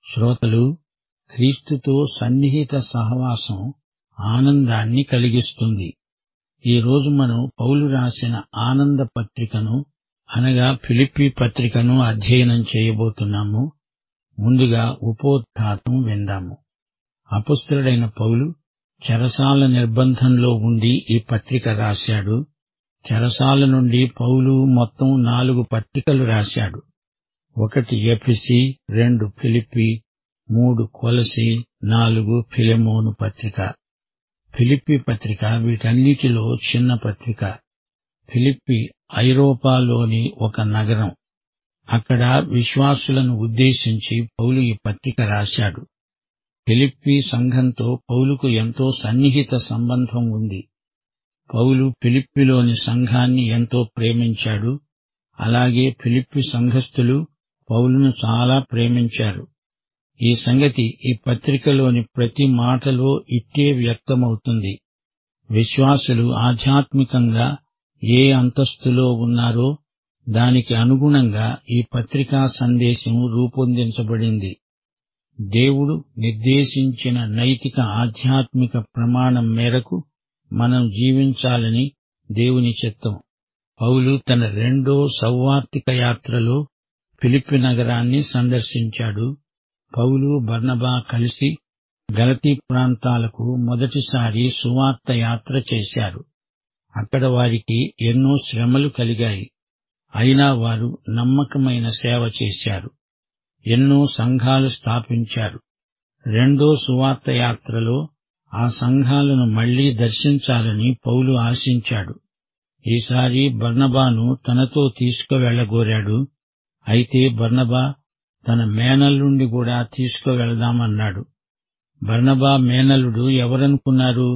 శ్రోతలు, క్రీస్తుతో సన్నిహిత సహవాసం ఆనందాన్ని కలిగిస్తుంది. ఈ రోజు మనం పౌలు రాసిన ఆనంద పత్రికను అనగా ఫిలిప్పీ పత్రికను అధ్యయనం చేయబోతున్నాము. ముందుగా ఉపోద్ఘాతం విందాము. అపొస్తలుడైన పౌలు చెరసాల నిర్బంధంలో ఉండి ఈ పత్రిక రాశాడు. చెరసాల నుండి పౌలు మొత్తం 4 పత్రికలు రాశాడు. 1 ఎఫెసీ, 2 ఫిలిప్పీ, 3 కొలసీ, 4 ఫిలెమోను పత్రిక. ఫిలిప్పీ పత్రిక వీటన్నిటిలో చిన్న పత్రిక. ఫిలిప్పీ ఐరోపాలోని ఒక నగరం. అక్కడ విశ్వాసులను ఉద్దేశించి పౌలు ఈ పత్రిక రాశాడు. ఫిలిప్పీ సంఘంతో పౌలుకు ఎంతో సన్నిహిత సంబంధం ఉంది. పౌలు ఫిలిప్పీలోని సంఘాన్ని ఎంతో ప్రేమించాడు. అలాగే ఫిలిప్పీ సంఘస్థులు పౌలును చాలా ప్రేమించారు. ఈ సంగతి ఈ పత్రికలోని ప్రతి మాటలో ఇట్టే వ్యక్తమవుతుంది. విశ్వాసులు ఆధ్యాత్మికంగా ఏ అంతస్తులో ఉన్నారో దానికి అనుగుణంగా ఈ పత్రికా సందేశం రూపొందించబడింది. దేవుడు నిర్దేశించిన నైతిక ఆధ్యాత్మిక ప్రమాణం మేరకు మనం జీవించాలని దేవుని చిత్తం. పౌలు తన 2వ సౌవార్తిక యాత్రలో ఫిలిప్పీ నగరాన్ని సందర్శించాడు. పౌలు, బర్నబా కలిసి గలతీ ప్రాంతాలకు మొదటిసారి సువార్త యాత్ర చేశారు. అక్కడ వారికి ఎన్నో శ్రమలు కలిగాయి. అయినా వారు నమ్మకమైన సేవ చేశారు. ఎన్నో సంఘాలు స్థాపించారు. 2వ సువార్త యాత్రలో ఆ సంఘాలను మళ్లీ దర్శించాలని పౌలు ఆశించాడు. ఈసారి బర్నబాను తనతో తీసుకువెళ్లగోరాడు. అయితే బర్నబా తన మేనల్లుండి కూడా తీసుకువెళ్దామన్నాడు. బర్నబా మేనల్లుడు ఎవరనుకున్నారు?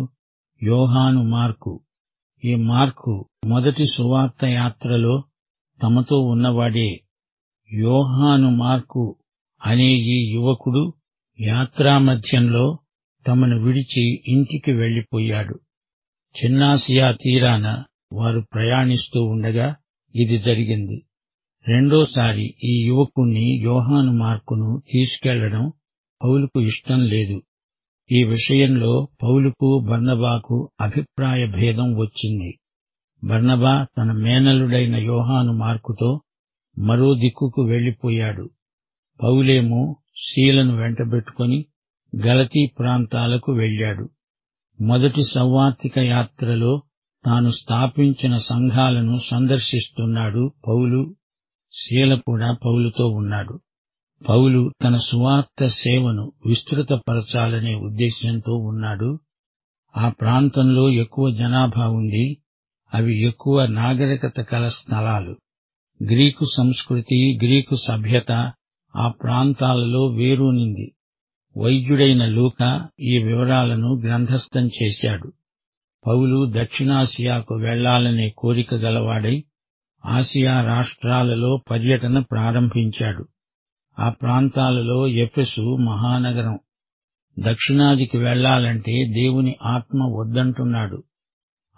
యోహాను మార్కు. ఈ మార్కు మొదటి సువార్త యాత్రలో తమతో ఉన్నవాడే. యోహాను మార్కు అనే ఈ యువకుడు యాత్రామధ్యంలో తమను విడిచి ఇంటికి వెళ్లిపోయాడు. చిన్నాసియా తీరాన వారు ప్రయాణిస్తూ ఉండగా ఇది జరిగింది. రెండోసారి ఈ యువకుణ్ణి యోహాను మార్కును తీసుకెళ్లడం పౌలుకు ఇష్టం లేదు. ఈ విషయంలో పౌలుకు బర్నబాకు అభిప్రాయ భేదం వచ్చింది. బర్నబా తన మేనల్లుడైన యోహాను మార్కుతో మరో దిక్కుకు వెళ్లిపోయాడు. పౌలేమో శీలను వెంటబెట్టుకుని గలతీ ప్రాంతాలకు వెళ్లాడు. మొదటి సౌవార్తిక యాత్రలో తాను స్థాపించిన సంఘాలను సందర్శిస్తున్నాడు పౌలు. శీల కూడా పౌలుతో ఉన్నాడు. పౌలు తన సువార్త సేవను విస్తృతపరచాలనే ఉద్దేశ్యంతో ఉన్నాడు. ఆ ప్రాంతంలో ఎక్కువ జనాభా ఉంది. అవి ఎక్కువ నాగరికత కల స్థలాలు. గ్రీకు సంస్కృతి, గ్రీకు సభ్యత ఆ ప్రాంతాలలో వేరూనింది. వైద్యుడైన లూకా ఈ వివరాలను గ్రంథస్థం చేశాడు. పౌలు దక్షిణాసియాకు వెళ్లాలనే కోరిక గలవాడై ఆసియా రాష్ట్రాలలో పర్యటన ప్రారంభించాడు. ఆ ప్రాంతాలలో ఎఫెసు మహానగరం. దక్షిణాదికి వెళ్లాలంటే దేవుని ఆత్మ వద్దంటున్నాడు.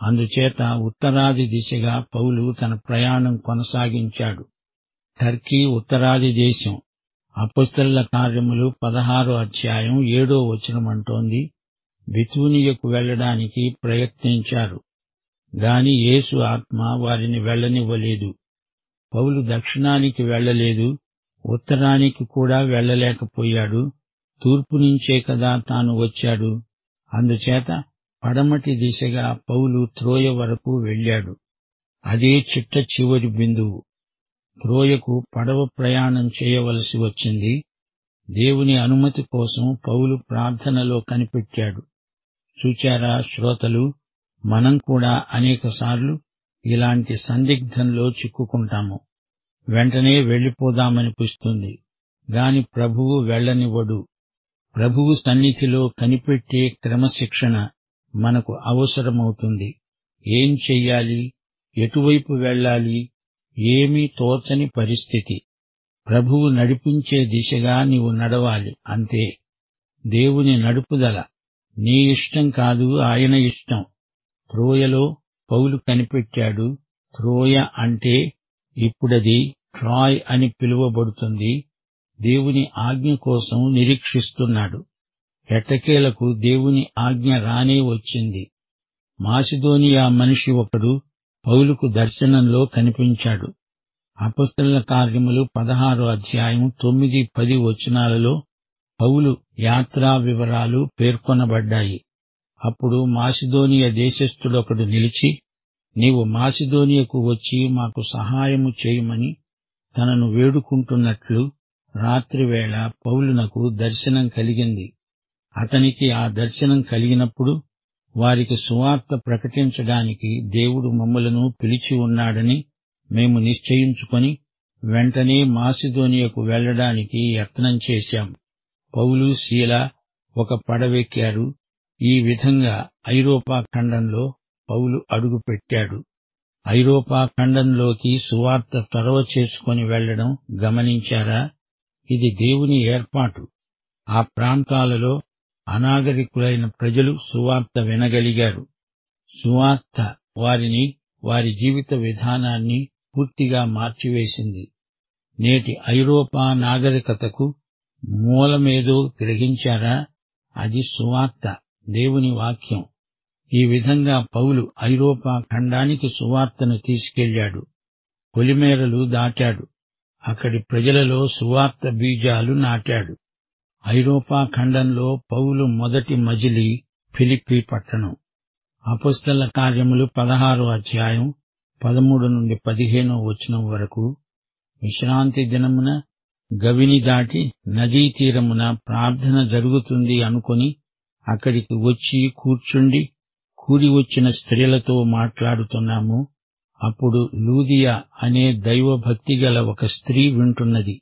అందుచేత ఉత్తరాది దిశగా పౌలు తన ప్రయాణం కొనసాగించాడు. టర్కీ ఉత్తరాది దేశం. అపొస్తలుల కార్యములు 16వ అధ్యాయం 7వ వచనమంటోంది. బితూనియకు వెళ్లడానికి ప్రయత్నించారు గాని యేసు ఆత్మ వారిని వెళ్లనివ్వలేదు. పౌలు దక్షిణానికి వెళ్లలేదు, ఉత్తరానికి కూడా వెళ్లలేకపోయాడు. తూర్పు నుంచే కదా తాను వచ్చాడు. అందుచేత పడమటి దిశగా పౌలు త్రోయ వరకు వెళ్లాడు. అదే చిట్ట చివరి బిందువు. త్రోయకు పడవ ప్రయాణం చేయవలసి వచ్చింది. దేవుని అనుమతి కోసం పౌలు ప్రార్థనలో కనిపెట్టాడు. చూచారా శ్రోతలు, మనం కూడా అనేకసార్లు ఇలాంటి సందిగ్ధంలో చిక్కుకుంటాము. వెంటనే వెళ్లిపోదామనిపిస్తుంది గాని ప్రభువు వెళ్లనివ్వడు. ప్రభువు సన్నిధిలో కనిపెట్టే క్రమశిక్షణ మనకు అవసరమవుతుంది. ఏం చెయ్యాలి, ఎటువైపు వెళ్లాలి, ఏమీ తోచని పరిస్థితి. ప్రభువు నడిపించే దిశగా నీవు నడవాలి, అంతే. దేవుని నడుపుదల నీ ఇష్టం కాదు, ఆయన ఇష్టం. త్రోయలో పౌలు కనిపెట్టాడు. త్రోయ అంటే ఇప్పుడది ట్రాయ్ అని పిలువబడుతుంది. దేవుని ఆజ్ఞ కోసం నిరీక్షిస్తున్నాడు. ఎట్టకేలకు దేవుని ఆజ్ఞ రానే వచ్చింది. మాసిదోనియా మనిషి ఒకడు పౌలుకు దర్శనంలో కనిపించాడు. అపొస్తలుల కార్యములు 16వ అధ్యాయం 9-10 వచనాలలో పౌలు యాత్రా వివరాలు పేర్కొనబడ్డాయి. అప్పుడు మాసిదోనియ దేశస్థుడొకడు నిలిచి, నీవు మాసిదోనియకు వచ్చి మాకు సహాయము చేయమని తనను వేడుకుంటున్నట్లు రాత్రివేళ పౌలునకు దర్శనం కలిగింది. అతనికి ఆ దర్శనం కలిగినప్పుడు వారికి సువార్త ప్రకటించడానికి దేవుడు మమ్ములను పిలిచి ఉన్నాడని మేము నిశ్చయించుకొని వెంటనే మాసిదోనియకు వెళ్లడానికి యత్నం చేశాం. పౌలు, సీల ఒక పడవెక్కారు. ఈ విధంగా ఐరోపా ఖండంలో పౌలు అడుగుపెట్టాడు. ఐరోపా ఖండంలోకి సువార్త చొరవ చేసుకొని వెళ్లడం గమనించారా? ఇది దేవుని ఏర్పాటు. ఆ ప్రాంతాలలో అనాగరికులైన ప్రజలు సువార్త వినగలిగారు. సువార్త వారిని, వారి జీవిత విధానాన్ని పూర్తిగా మార్చివేసింది. నేటి ఐరోపా నాగరికతకు మూలమేదో గ్రహించారా? అది సువార్త, దేవుని వాక్యం. ఈ విధంగా పౌలు ఐరోపా ఖండానికి సువార్తను తీసుకెళ్లాడు. పొలిమేరలు దాటాడు. అక్కడి ప్రజలలో సువార్త బీజాలు నాటాడు. ఐరోపా ఖండంలో పౌలు మొదటి మజిలీ ఫిలిప్పీ పట్టణం. అపొస్తలుల కార్యములు 16వ అధ్యాయం 13-15 వచనం వరకు. విశ్రాంతి దినమున గవిని దాటి నదీ తీరమున ప్రార్థన జరుగుతుంది అనుకొని అక్కడికి వచ్చి కూర్చుండి కూడి వచ్చిన స్త్రీలతో మాట్లాడుతున్నాము. అప్పుడు లూదియా అనే దైవభక్తి గల ఒక స్త్రీ వింటున్నది.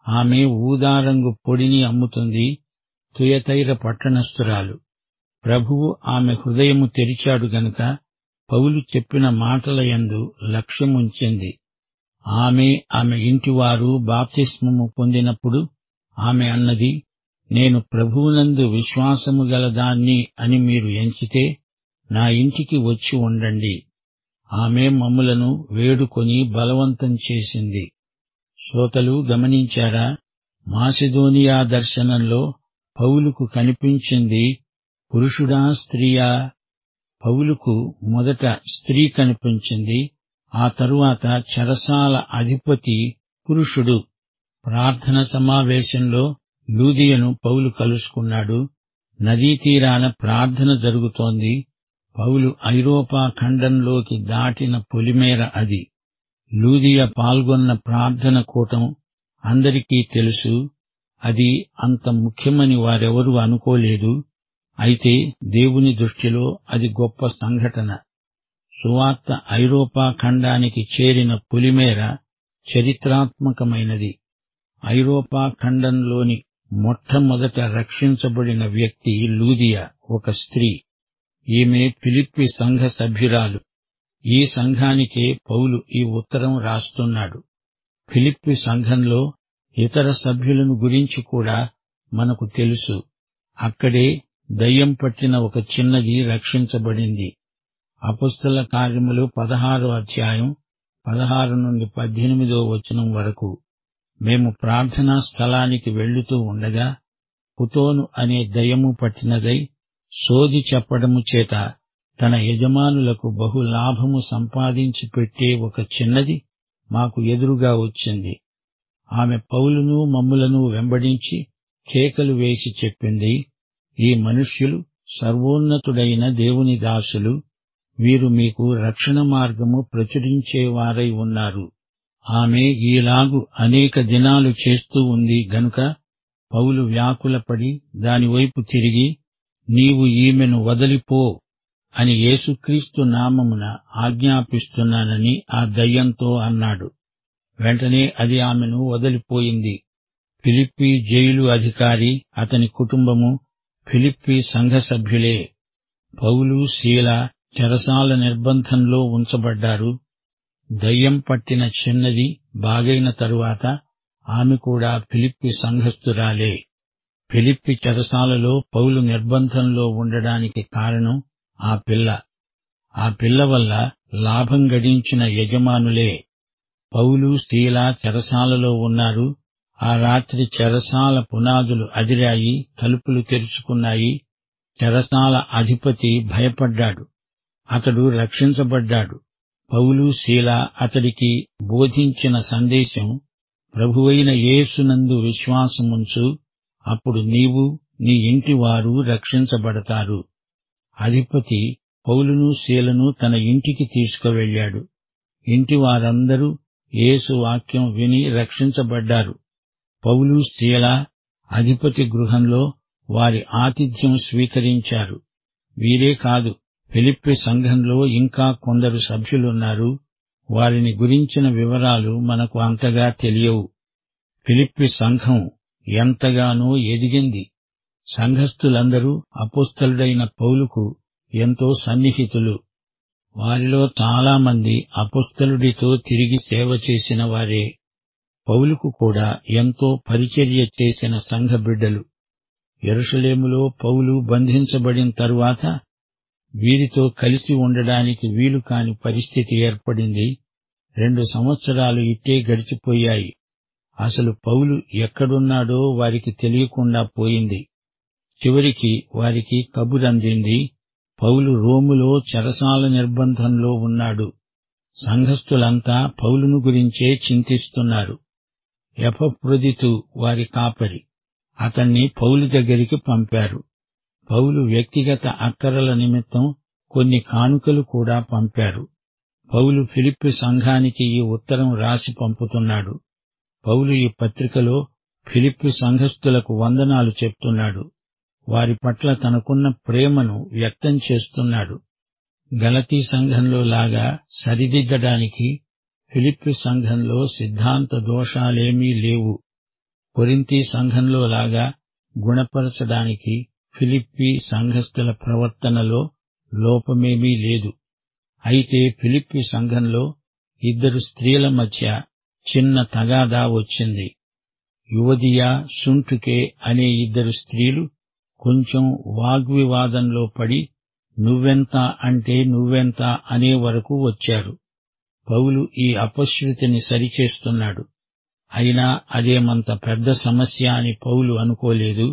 ఆమె ఊదారంగు పొడిని అమ్ముతుంది. తుయతైర పట్టణస్థురాలు. ప్రభువు ఆమె హృదయము తెరిచాడు గనుక పౌలు చెప్పిన మాటల యందు లక్ష్యముంచింది. ఆమె ఇంటివారు బాప్తిస్మము పొందినప్పుడు ఆమె అన్నది, నేను ప్రభువునందు విశ్వాసము గలదాన్ని అని మీరు ఎంచితే నా ఇంటికి వచ్చి ఉండండి. ఆమె మమ్ములను వేడుకొని బలవంతం చేసింది. శ్రోతలు గమనించారా? మాసిదోనియా దర్శనంలో పౌలుకు కనిపించింది పురుషుడా, స్త్రీయా? పౌలుకు మొదట స్త్రీ కనిపించింది. ఆ తరువాత చెరసాల అధిపతి పురుషుడు. ప్రార్థన సమావేశంలో లూదియను పౌలు కలుసుకున్నాడు. నదీ తీరాన ప్రార్థన జరుగుతోంది. పౌలు ఐరోపా ఖండంలోకి దాటిన పొలిమేర అది. లూదియ పాల్గొన్న ప్రార్థన కూటం అందరికీ తెలుసు. అది అంత ముఖ్యమని వారెవరూ అనుకోలేదు. అయితే దేవుని దృష్టిలో అది గొప్ప సంఘటన. సువార్త ఐరోపా ఖండానికి చేరిన పొలిమేర చరిత్రాత్మకమైనది. ఐరోపా ఖండంలోని మొట్టమొదట రక్షించబడిన వ్యక్తి లూదియ, ఒక స్త్రీ. ఈమె ఫిలిప్పీ సంఘ సభ్యురాలు. ఈ సంఘానికే పౌలు ఈ ఉత్తరం రాస్తున్నాడు. ఫిలిప్పీ సంఘంలో ఇతర సభ్యులను గురించి కూడా మనకు తెలుసు. అక్కడే దయ్యం పట్టిన ఒక చిన్నది రక్షించబడింది. అపొస్తలుల కార్యములు 16వ అధ్యాయం 16-18 వచనం వరకు. మేము ప్రార్థనా స్థలానికి వెళ్లుతూ ఉండగా పుతోను అనే దయ్యము పట్టినదై సోది చెప్పడము చేత తన యజమానులకు బహు లాభము సంపాదించి పెట్టే ఒక చిన్నది మాకు ఎదురుగా వచ్చింది. ఆమె పౌలును మమ్ములను వెంబడించి కేకలు వేసి చెప్పింది, ఈ మనుష్యులు సర్వోన్నతుడైన దేవుని దాసులు. వీరు మీకు రక్షణ మార్గము ప్రచురించేవారై ఉన్నారు. ఆమె ఈలాగు అనేక దినాలు చేస్తూ ఉంది గనుక పౌలు వ్యాకులపడి దానివైపు తిరిగి, నీవు ఈమెను వదలిపో అని యేసుక్రీస్తు నామమున ఆజ్ఞాపిస్తున్నానని ఆ దయ్యంతో అన్నాడు. వెంటనే అది ఆమెను వదిలిపోయింది. ఫిలిప్పీ జైలు అధికారి, అతని కుటుంబము ఫిలిప్పీ సంఘ సభ్యులే. పౌలు, సీల చెరసాల నిర్బంధంలో ఉంచబడ్డారు. దయ్యం పట్టిన చిన్నది బాగైన తరువాత ఆమె కూడా ఫిలిప్పీ సంఘస్థురాలే. ఫిలిప్పీ చెరసాలలో పౌలు నిర్బంధంలో ఉండడానికి కారణం ఆ పిల్ల. ఆ పిల్ల వల్ల లాభం గడించిన యజమానులే. పౌలు, సీల చెరసాలలో ఉన్నారు. ఆ రాత్రి చెరసాల పునాదులు అదిరాయి, తలుపులు తెరుచుకున్నాయి. చెరసాల అధిపతి భయపడ్డాడు. అతడు రక్షించబడ్డాడు. పౌలు, శీల అతడికి బోధించిన సందేశం, ప్రభువైన యేసునందు విశ్వాసముంచు, అప్పుడు నీవు నీ ఇంటివారు రక్షించబడతారు. అధిపతి పౌలును, శీలను తన ఇంటికి తీసుకువెళ్ళాడు. ఇంటివారందరూ యేసు వాక్యం విని రక్షించబడ్డారు. పౌలు, శీల అధిపతి గృహంలో వారి ఆతిథ్యం స్వీకరించారు. వీరే కాదు, ఫిలిప్పి సంఘంలో ఇంకా కొందరు సభ్యులున్నారు. వారిని గురించిన వివరాలు మనకు అంతగా తెలియవు. ఫిలిప్పి సంఘం ఎంతగానో ఎదిగింది. సంఘస్థులందరూ అపొస్తలుడైన పౌలుకు ఎంతో సన్నిహితులు. వారిలో చాలామంది అపొస్తలుడితో తిరిగి సేవ చేసిన వారే. పౌలుకు కూడా ఎంతో పరిచర్య చేసిన సంఘ బిడ్డలు. యెరూషలేములో పౌలు బంధించబడిన తరువాత వీరితో కలిసి ఉండడానికి వీలు కాని పరిస్థితి ఏర్పడింది. 2 సంవత్సరాలు ఇట్టే గడిచిపోయాయి. అసలు పౌలు ఎక్కడున్నాడో వారికి తెలియకుండా పోయింది. చివరికి వారికి కబురందింది, పౌలు రోములో చెరసాల నిర్బంధంలో ఉన్నాడు. సంఘస్థులంతా పౌలును గురించే చింతిస్తున్నారు. ఎపఫ్రొదితు వారి కాపరి. అతన్ని పౌలు దగ్గరికి పంపారు. పౌలు వ్యక్తిగత అక్కరల నిమిత్తం కొన్ని కానుకలు కూడా పంపారు. పౌలు ఫిలిప్పి సంఘానికి ఈ ఉత్తరం రాసి పంపుతున్నాడు. పౌలు ఈ పత్రికలో ఫిలిప్పి సంఘస్థులకు వందనాలు చెప్తున్నాడు. వారి పట్ల తనకున్న ప్రేమను వ్యక్తం చేస్తున్నాడు. గలతీ సంఘంలో లాగా సరిదిద్దడానికి ఫిలిప్పి సంఘంలో సిద్ధాంత దోషాలేమీ లేవు. కొరింథీ సంఘంలో లాగా గుణపరచడానికి ఫిలిప్పి సంఘస్థుల ప్రవర్తనలో లోపమేమీ లేదు. అయితే ఫిలిప్పి సంఘంలో 2 స్త్రీల మధ్య చిన్న తగాదా వచ్చింది. యువదియ, సుంటుకే అనే 2 స్త్రీలు కొంచెం వాగ్వివాదంలో పడి నువ్వెంత అంటే నువ్వెంత అనే వరకు వచ్చారు. పౌలు ఈ అపశృతిని సరిచేస్తున్నాడు. అయినా అదేమంత పెద్ద సమస్య అని పౌలు అనుకోలేదు.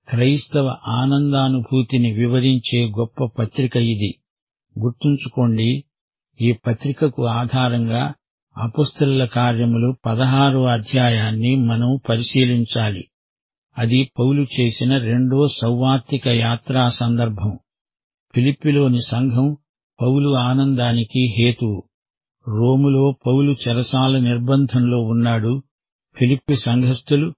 క్రైస్తవ ఆనందానుభూతిని వివరించే గొప్ప పత్రిక ఇది. గుర్తుంచుకోండి, ఈ పత్రికకు ఆధారంగా అపొస్తలుల కార్యములు 16వ అధ్యాయాన్ని మనం పరిశీలించాలి. అది పౌలు చేసిన 2వ సౌవార్తిక యాత్రా సందర్భం. ఫిలిప్పిలోని సంఘం పౌలు ఆనందానికి హేతువు. రోములో పౌలు చెరసాల నిర్బంధంలో ఉన్నాడు. ఫిలిప్పి సంఘస్థులు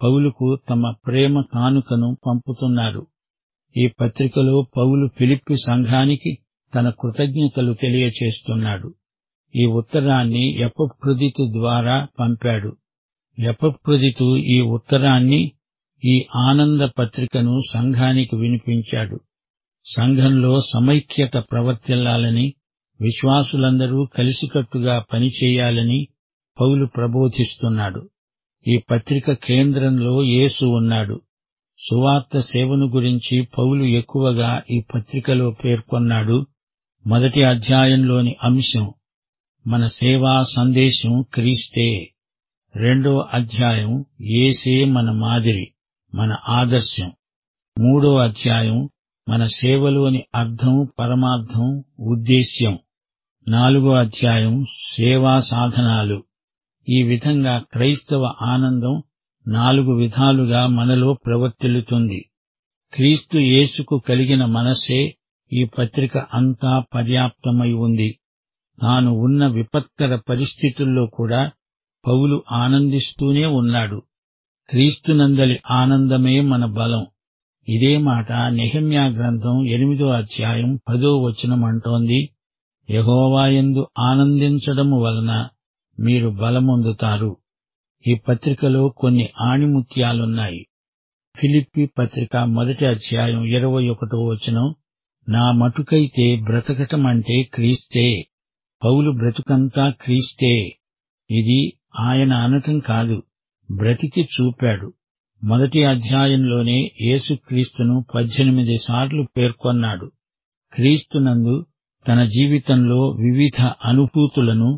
పౌలుకు తమ ప్రేమ కానుకను పంపుతున్నారు. ఈ పత్రికలో పౌలు ఫిలిప్పి సంఘానికి తన కృతజ్ఞతలు తెలియచేస్తున్నాడు. ఈ ఉత్తరాన్ని ఎపఫ్రొదితు ద్వారా పంపాడు. ఎపఫ్రొదితు ఈ ఉత్తరాన్ని, ఈ ఆనంద పత్రికను సంఘానికి వినిపించాడు. సంఘంలో సమైక్యత ప్రవర్తిల్లాలని, విశ్వాసులందరూ కలిసికట్టుగా పనిచేయాలని పౌలు ప్రబోధిస్తున్నాడు. ఈ పత్రిక కేంద్రంలో యేసు ఉన్నాడు. సువార్త సేవను గురించి పౌలు ఎక్కువగా ఈ పత్రికలో పేర్కొన్నాడు. 1వ అధ్యాయంలోని అంశం మన సేవా సందేశం క్రీస్తే. 2వ అధ్యాయం యేసే మన మాదిరి, మన ఆదర్శం. 3వ అధ్యాయం మన సేవలోని అర్థం, పరమార్థం, ఉద్దేశ్యం. 4వ అధ్యాయం సేవా సాధనాలు. ఈ విధంగా క్రైస్తవ ఆనందం 4 విధాలుగా మనలో ప్రవర్తిల్లుతుంది. క్రీస్తు యేసుకు కలిగిన మనస్సే ఈ పత్రిక అంతా పర్యాప్తమై ఉంది. తాను ఉన్న విపత్కర పరిస్థితుల్లో కూడా పౌలు ఆనందిస్తూనే ఉన్నాడు. క్రీస్తునందలి ఆనందమే మన బలం. ఇదే మాట నెహెమ్యా గ్రంథం 8వ అధ్యాయం 10వ వచనం అంటోంది, యెహోవాయందు ఆనందించడము వలన మీరు బలమొందుతారు. ఈ పత్రికలో కొన్ని ఆణిముత్యాలున్నాయి. ఫిలిప్పి పత్రిక 1వ అధ్యాయం 21వ వచనం, నా మటుకైతే బ్రతకటమంటే క్రీస్తే. పౌలు బ్రతుకంతా క్రీస్తే. ఇది ఆయన అనటం కాదు, బ్రతికి చూపాడు. 1వ అధ్యాయంలోనే యేసుక్రీస్తును 18 సార్లు పేర్కొన్నాడు. క్రీస్తునందు తన జీవితంలో వివిధ అనుభూతులను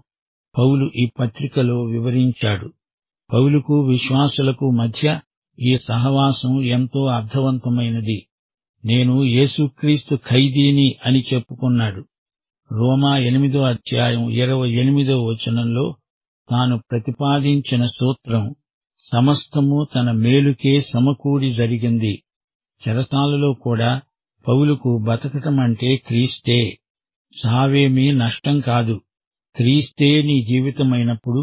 పౌలు ఈ పత్రికలో వివరించాడు. పౌలుకు విశ్వాసులకు మధ్య ఈ సహవాసం ఎంతో అర్థవంతమైనది. నేను యేసుక్రీస్తు ఖైదీని అని చెప్పుకున్నాడు. రోమా 8:28 తాను ప్రతిపాదించిన సూత్రం సమస్తము తన మేలుకే సమకూడి జరిగింది. చెరసాలలో కూడా పౌలుకు బతకటమంటే క్రీస్తే, చావేమీ నష్టం కాదు. క్రీస్తే నీ జీవితమైనప్పుడు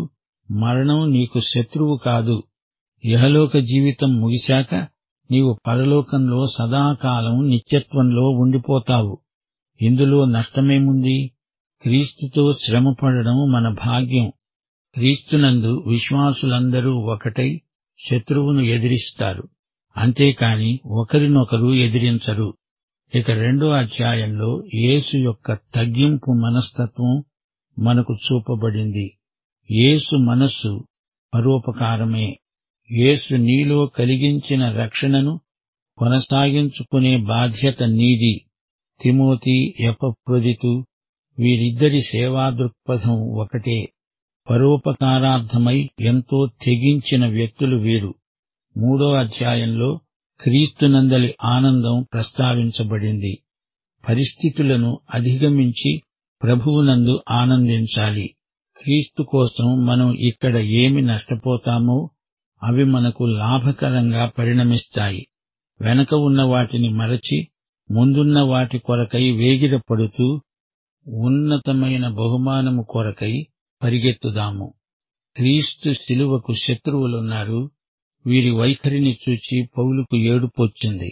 మరణం నీకు శత్రువు కాదు. ఇహలోక జీవితం ముగిశాక నీవు పరలోకంలో సదాకాలం నిత్యత్వంలో ఉండిపోతావు. ఇందులో నష్టమేముంది? క్రీస్తుతో శ్రమపడడం మన భాగ్యం. క్రీస్తునందు విశ్వాసులందరూ ఒకటై శత్రువును ఎదిరిస్తారు, అంతేకాని ఒకరినొకరు ఎదిరించరు. ఇక 2వ అధ్యాయంలో యేసు యొక్క తగ్గింపు మనస్తత్వం మనకు చూపబడింది. యేసు మనస్సు పరోపకారమే. యేసు నీలో కలిగించిన రక్షణను కొనసాగించుకునే బాధ్యత నీది. తిమోతి, ఎపఫ్రొదితు వీరిద్దరి సేవా దృక్పథం ఒకటే. పరోపకారార్థమై ఎంతో తెగించిన వ్యక్తులు వీరు. 3వ అధ్యాయంలో క్రీస్తునందలి ఆనందం ప్రస్తావించబడింది. పరిస్థితులను అధిగమించి ప్రభువునందు ఆనందించాలి. క్రీస్తు కోసం మనం ఇక్కడ ఏమి నష్టపోతామో అవి మనకు లాభకరంగా పరిణమిస్తాయి. వెనక ఉన్న వాటిని మరచి ముందున్న వాటి కొరకై వేగిరపడుతూ ఉన్నతమైన బహుమానము కొరకై పరిగెత్తుదాము. క్రీస్తు శిలువకు శత్రువులున్నారు. వీరి వైఖరిని చూచి పౌలుకు ఏడుపొచ్చింది.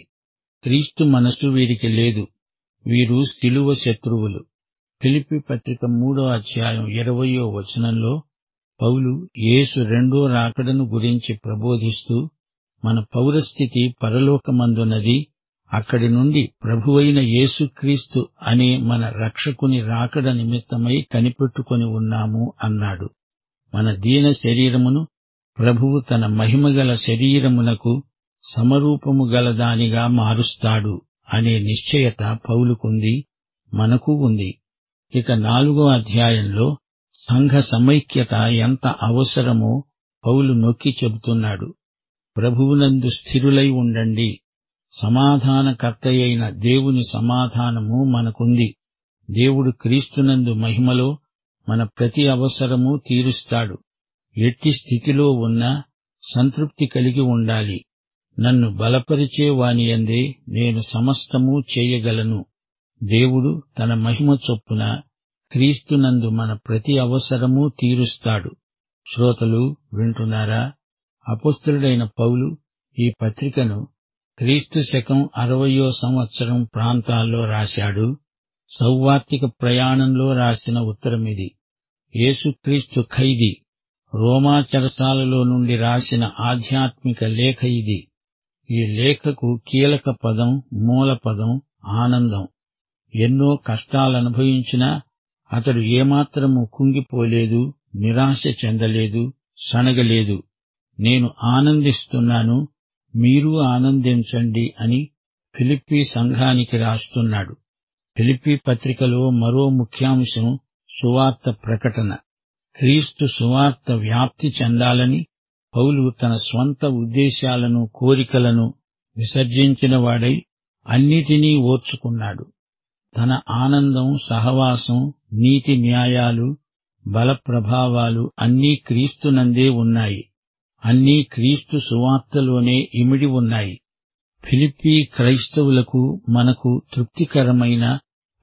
క్రీస్తు మనసు వీరికి లేదు. వీరు శిలువ శత్రువులు. ఫిలిప్పీ పత్రిక 3:20 పౌలు యేసు రెండో రాకడను గురించి ప్రబోధిస్తూ మన పౌరస్థితి పరలోకమందున్నది, అక్కడి నుండి ప్రభువైన యేసుక్రీస్తు అనే మన రక్షకుని రాకడ నిమిత్తమై కనిపెట్టుకొని ఉన్నాము అన్నాడు. మన దీన శరీరమును ప్రభువు తన మహిమగల శరీరమునకు సమరూపము గలదానిగా మారుస్తాడు అనే నిశ్చయత పౌలుకుంది, మనకు ఉంది. ఇక 4వ అధ్యాయంలో సంఘ సమైక్యత ఎంత అవసరమో పౌలు నొక్కి చెబుతున్నాడు. ప్రభువునందు స్థిరులై ఉండండి. సమాధానకర్తయైన దేవుని సమాధానము మనకుంది. దేవుడు క్రీస్తునందు మహిమలో మన ప్రతి అవసరము తీరుస్తాడు. ఎట్టి స్థితిలో ఉన్నా సంతృప్తి కలిగి ఉండాలి. నన్ను బలపరిచే వానియందే నేను సమస్తము చేయగలను. దేవుడు తన మహిమ చొప్పున క్రీస్తునందు మన ప్రతి అవసరము తీరుస్తాడు. శ్రోతలు వింటున్నారా? అపొస్తలుడైన పౌలు ఈ పత్రికను క్రీస్తు శకం 60 ప్రాంతాల్లో రాశాడు. సౌవార్తిక ప్రయాణంలో రాసిన ఉత్తరమిది. యేసుక్రీస్తు ఖైదీ రోమా చెరసాలలో నుండి రాసిన ఆధ్యాత్మిక లేఖ ఇది. ఈ లేఖకు కీలక పదం, మూల పదం ఆనందం. ఎన్నో కష్టాలనుభవించినా అతడు ఏమాత్రము కుంగిపోలేదు, నిరాశ చెందలేదు, సణగలేదు. నేను ఆనందిస్తున్నాను, మీరు ఆనందించండి అని ఫిలిప్పీ సంఘానికి రాస్తున్నాడు. ఫిలిప్పీ పత్రికలో మరో ముఖ్యాంశం సువార్త ప్రకటన. క్రీస్తు సువార్త వ్యాప్తి చెందాలని పౌలు తన స్వంత ఉద్దేశాలను, కోరికలను విసర్జించినవాడై అన్నిటినీ ఓర్చుకున్నాడు. తన ఆనందం, సహవాసం, నీతి న్యాయాలు, బల ప్రభావాలు అన్నీ క్రీస్తునందే ఉన్నాయి. అన్నీ క్రీస్తు సువార్తలోనే ఇమిడి ఉన్నాయి. ఫిలిప్పీ క్రైస్తవులకు, మనకు తృప్తికరమైన,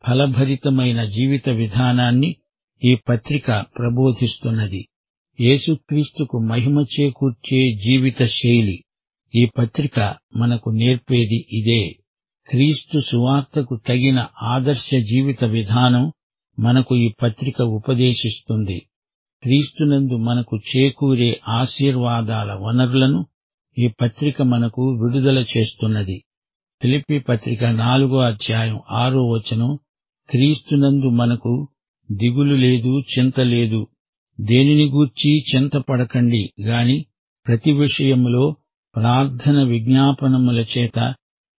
ఫలభరితమైన జీవిత విధానాన్ని ఈ పత్రిక ప్రబోధిస్తున్నది. యేసుక్రీస్తుకు మహిమ చేకూర్చే జీవిత శైలి ఈ పత్రిక మనకు నేర్పేది ఇదే. క్రీస్తు సువార్తకు తగిన ఆదర్శ జీవిత విధానం మనకు ఈ పత్రిక ఉపదేశిస్తుంది. క్రీస్తునందు మనకు చేకూరే ఆశీర్వాదాల వనరులను ఈ పత్రిక మనకు విడుదల చేస్తున్నది. ఫిలిప్పీ పత్రిక 4:6 క్రీస్తునందు మనకు దిగులు లేదు, చింత లేదు. దేనిని గూర్చి చింతపడకండి గాని ప్రతి విషయములో ప్రార్థన విజ్ఞాపనముల చేత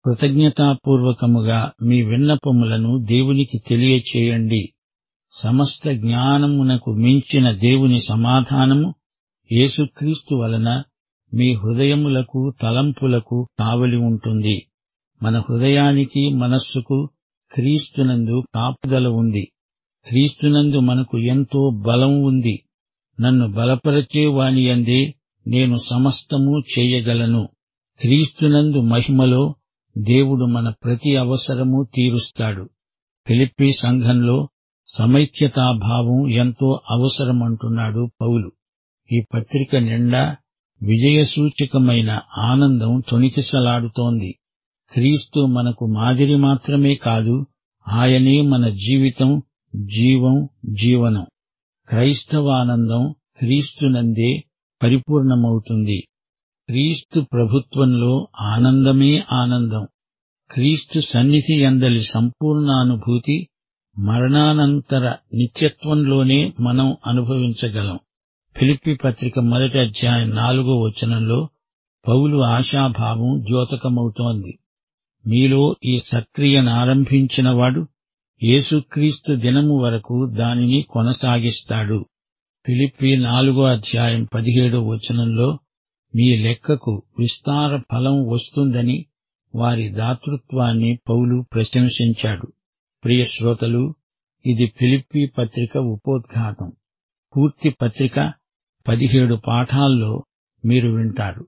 కృతజ్ఞతాపూర్వకముగా మీ విన్నపములను దేవునికి తెలియచేయండి. సమస్త జ్ఞానమునకు మించిన దేవుని సమాధానము యేసుక్రీస్తు వలన మీ హృదయములకు తలంపులకు కావలి ఉంటుంది. మన హృదయానికి మనస్సుకు క్రీస్తునందు కాపుదల ఉంది. క్రీస్తునందు మనకు ఎంతో బలం ఉంది. నన్ను బలపరచే వానియందే నేను సమస్తము చేయగలను. క్రీస్తునందు మహిమలో దేవుడు మన ప్రతి అవసరము తీరుస్తాడు. ఫిలిప్పీ సంఘంలో సమైక్యతాభావం ఎంతో అవసరమంటున్నాడు పౌలు. ఈ పత్రిక నిండా విజయసూచకమైన ఆనందం తొణికిసలాడుతోంది. క్రీస్తు మనకు మాదిరి మాత్రమే కాదు, ఆయనే మన జీవితం, జీవం, జీవనం. క్రైస్తవానందం క్రీస్తునందే పరిపూర్ణమవుతుంది. క్రీస్తు ప్రభుత్వంలో ఆనందమే ఆనందం. క్రీస్తు సన్నిధి యందలి సంపూర్ణానుభూతి మరణానంతర నిత్యత్వంలోనే మనం అనుభవించగలం. ఫిలిప్పీ పత్రిక 1వ అధ్యాయం 4వ వచనంలో పౌలు ఆశాభావం ద్యోతకమవుతోంది. మీలో ఈ సక్రియనారంభించినవాడు యేసుక్రీస్తు దినము వరకు దానిని కొనసాగిస్తాడు. ఫిలిప్పీ 4వ అధ్యాయం 17వ వచనంలో మీ లెక్కకు విస్తార ఫలం వస్తుందని వారి దాతృత్వాన్ని పౌలు ప్రశంసించాడు. ప్రియ శ్రోతలు, ఇది ఫిలిప్పీ పత్రిక ఉపోద్ఘాతం. పూర్తి పత్రిక 17 పాఠాల్లో మీరు వింటారు.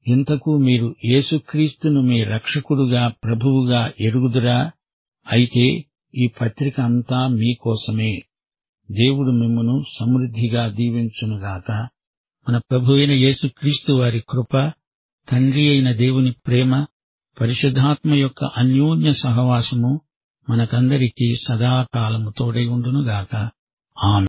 ఇంతకు మీరు యేసుక్రీస్తును మీ రక్షకుడుగా, ప్రభువుగా ఎరుగుదురా? అయితే ఈ పత్రిక అంతా మీకోసమే. దేవుడు మిమ్మును సమృద్ధిగా దీవించునుగాక. మన ప్రభువైన యేసుక్రీస్తు వారి కృప, తండ్రి అయిన దేవుని ప్రేమ, పరిశుద్ధాత్మ యొక్క అన్యోన్య సహవాసము మనకందరికీ సదాకాలము తోడై ఉండునుగాక. ఆమేన్.